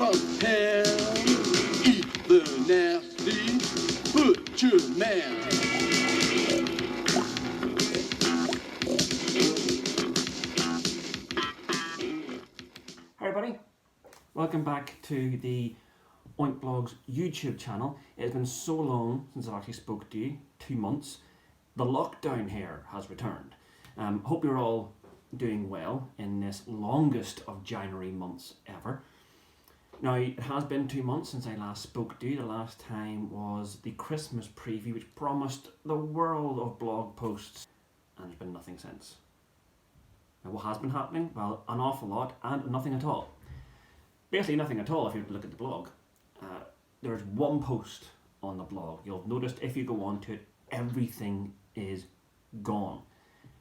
of hell. Eat the nasty butcher man. Hi everybody, welcome back to the Oink Blog's YouTube channel. It's been so long since I actually spoke to you, 2 months. The lockdown here has returned. Hope you're all doing well in this longest of January months ever. Now, it has been 2 months since I last spoke to you. The last time was the Christmas preview, which promised the world of blog posts, and there's been nothing since. Now, what has been happening? Well, an awful lot and nothing at all. Basically nothing at all if you look at the blog. There's one post on the blog. You'll have noticed if you go on to it, everything is gone.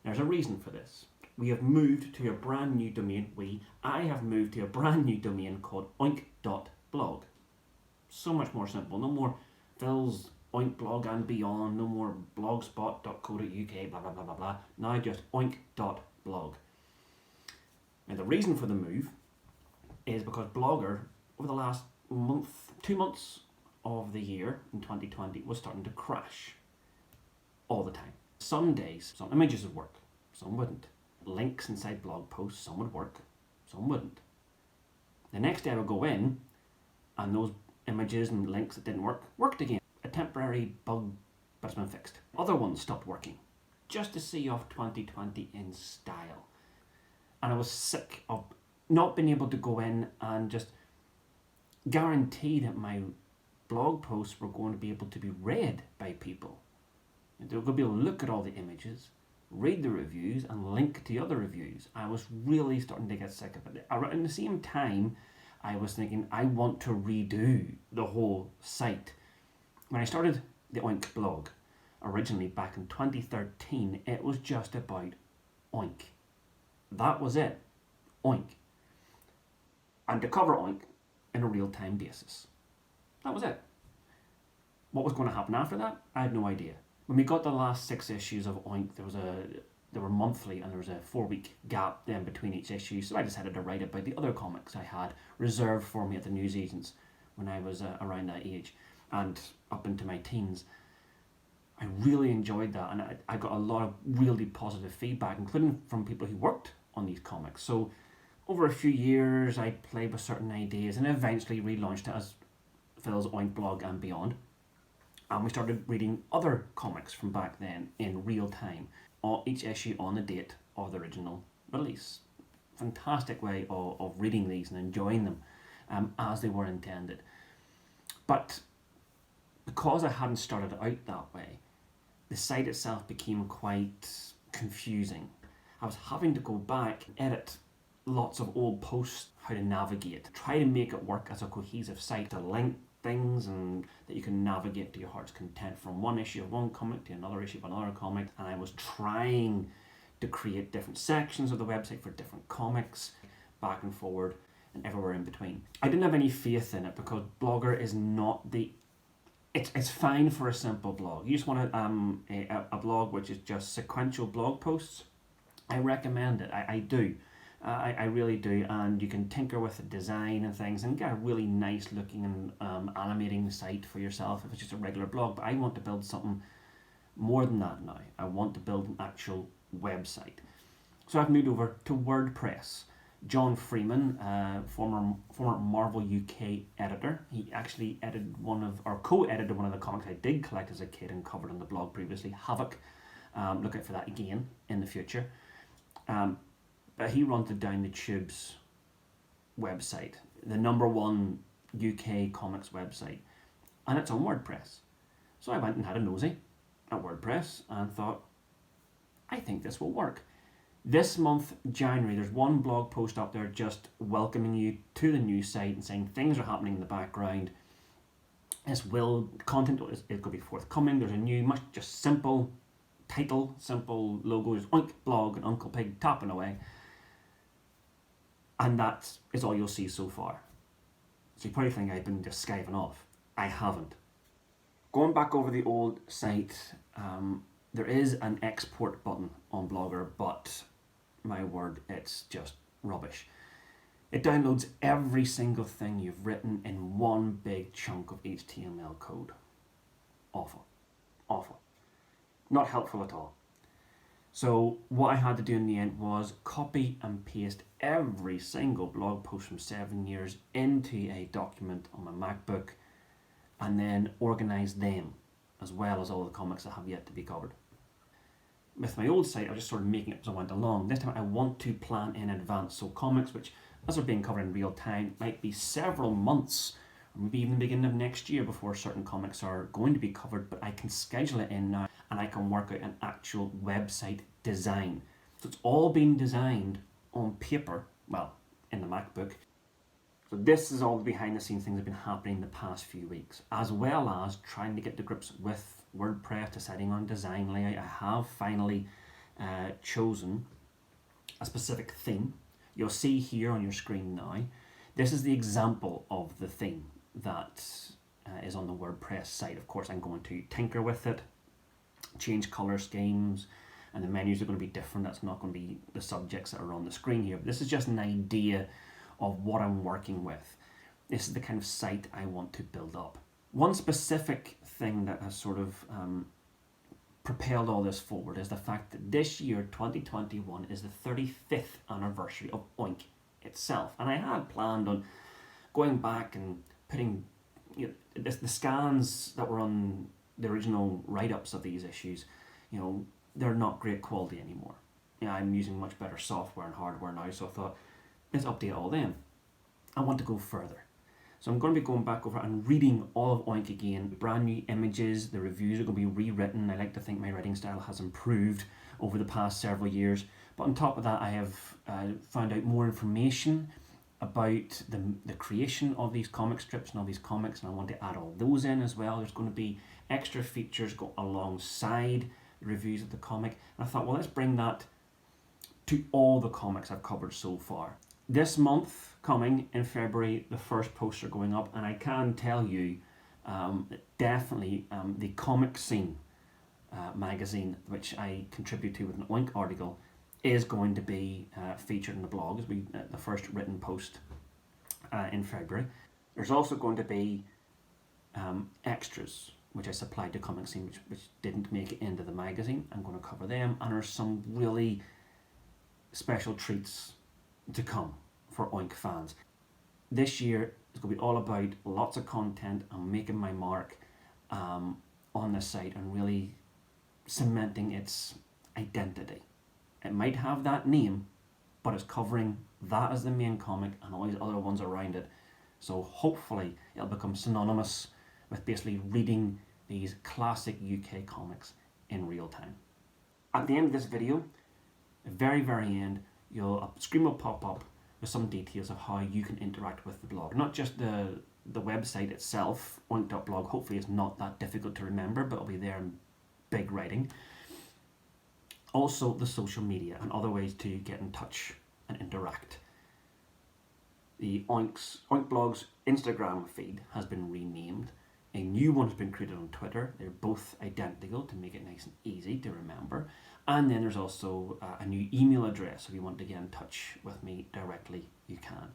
There's a reason for this. We have moved to a brand new domain. I have moved to a brand new domain called oink.blog. So much more simple. No more Phil's Oink blog and beyond. No more blogspot.co.uk, blah, blah, blah, blah, blah. Now just oink.blog. Now the reason for the move is because Blogger, over the last 2 months of the year in 2020, was starting to crash all the time. Some days, some images would work, some wouldn't. Links inside blog posts, some would work, some wouldn't. The next day I would go in and those images and links that didn't work, worked again. A temporary bug, but it's been fixed. Other ones stopped working, just to see off 2020 in style. And I was sick of not being able to go in and just guarantee that my blog posts were going to be able to be read by people. They were going to be able to look at all the images, read the reviews and link to other reviews. I was really starting to get sick of it. At the same time, I was thinking I want to redo the whole site. When I started the Oink blog, originally back in 2013, it was just about Oink. That was it. Oink. And to cover Oink in a real-time basis. That was it. What was going to happen after that? I had no idea. When we got the last 6 issues of Oink, they were monthly and there was a 4-week gap then between each issue, so I decided to write about the other comics I had reserved for me at the newsagents when I was around that age and up into my teens. I really enjoyed that, and I got a lot of really positive feedback, including from people who worked on these comics. So over a few years I played with certain ideas and eventually relaunched it as Phil's Oink blog and beyond. And we started reading other comics from back then in real time, each issue on the date of the original release. Fantastic way of reading these and enjoying them as they were intended. But because I hadn't started out that way, the site itself became quite confusing. I was having to go back and edit lots of old posts, how to navigate, try to make it work as a cohesive site, to link things and that you can navigate to your heart's content from one issue of one comic to another issue of another comic. And I was trying to create different sections of the website for different comics, back and forward and everywhere in between. I didn't have any faith in it because Blogger is not the... It's fine for a simple blog. You just want a blog which is just sequential blog posts. I recommend it. I do. I really do, and you can tinker with the design and things and get a really nice looking and animating site for yourself if it's just a regular blog. But I want to build something more than that now. I want to build an actual website. So I've moved over to WordPress. John Freeman, former Marvel UK editor, he actually co-edited one of the comics I did collect as a kid and covered on the blog previously, Havoc. Look out for that again in the future. But he runs the Down the Tubes website, the #1 UK comics website, and it's on WordPress. So I went and had a nosy at WordPress and thought, I think this will work. This month, January, there's one blog post up there just welcoming you to the new site and saying things are happening in the background. Content is going to be forthcoming. There's a new, much just simple title, simple logo, just Oink blog and Uncle Pig tapping away. And that is all you'll see so far. So you probably think I've been just skiving off. I haven't. Going back over the old site, there is an export button on Blogger, but my word, it's just rubbish. It downloads every single thing you've written in one big chunk of HTML code. Awful. Awful. Not helpful at all. So what I had to do in the end was copy and paste every single blog post from 7 years into a document on my MacBook and then organise them as well as all the comics that have yet to be covered. With my old site, I was just sort of making it as I went along. This time I want to plan in advance. So comics, which as they're being covered in real time, might be several months or maybe even the beginning of next year before certain comics are going to be covered, but I can schedule it in now and I can work out an actual website design. So it's all been designed on paper, well, in the MacBook. So this is all the behind the scenes things that have been happening in the past few weeks, as well as trying to get to grips with Wordpress, deciding on design layout. I have finally chosen a specific theme. You'll see here on your screen now, this is the example of the theme that is on the WordPress site. Of course, I'm going to tinker with it, change color schemes, and the menus are going to be different. That's not going to be the subjects that are on the screen here. But this is just an idea of what I'm working with. This is the kind of site I want to build up. One specific thing that has sort of propelled all this forward is the fact that this year, 2021, is the 35th anniversary of Oink itself. And I had planned on going back and putting the scans that were on the original write-ups of these issues, they're not great quality anymore. I'm using much better software and hardware now, so I thought, let's update all them. I want to go further. So I'm going to be going back over and reading all of Oink again, brand new images, the reviews are going to be rewritten. I like to think my writing style has improved over the past several years. But on top of that, I have found out more information about the creation of these comic strips and all these comics, and I want to add all those in as well. There's going to be extra features go alongside the reviews of the comic. And I thought, well, let's bring that to all the comics I've covered so far. This month, coming in February, the first posts are going up, and I can tell you definitely the Comic Scene magazine, which I contribute to with an Oink article, is going to be featured in the blog as the first written post in February. There's also going to be extras which I supplied to Comic Scene which didn't make it into the magazine. I'm going to cover them, and there's some really special treats to come for Oink fans. This year is going to be all about lots of content and making my mark on the site and really cementing its identity. It might have that name, but it's covering that as the main comic and all these other ones around it. So hopefully it'll become synonymous with basically reading these classic UK comics in real time. At the end of this video, the very end, a screen will pop up with some details of how you can interact with the blog. Not just the website itself, oink.blog, hopefully it's not that difficult to remember, but it'll be there in big writing. Also the social media and other ways to get in touch and interact. The Oink Blog's Instagram feed has been renamed. A new one has been created on Twitter. They're both identical to make it nice and easy to remember. And then there's also a new email address. If you want to get in touch with me directly, you can.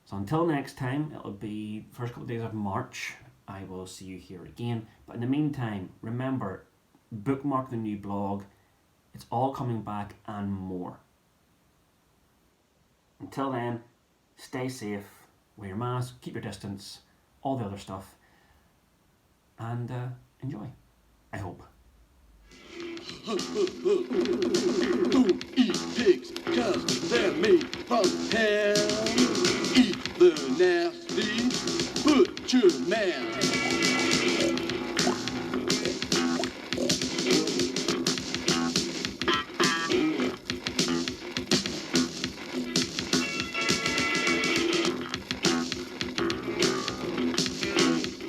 So until next time, it'll be the first couple of days of March. I will see you here again. But in the meantime, remember, bookmark the new blog. It's all coming back and more. Until then, stay safe, wear your mask, keep your distance, all the other stuff, and enjoy, I hope. Don't eat pigs, 'cause they're made from hell. Eat the nasty butcher man.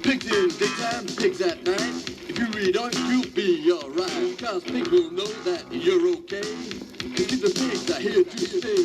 Pigs in daytime, pigs at night. If you read on, you'll be alright. 'Cause pigs will know that you're okay. 'Cause the pigs are here to stay.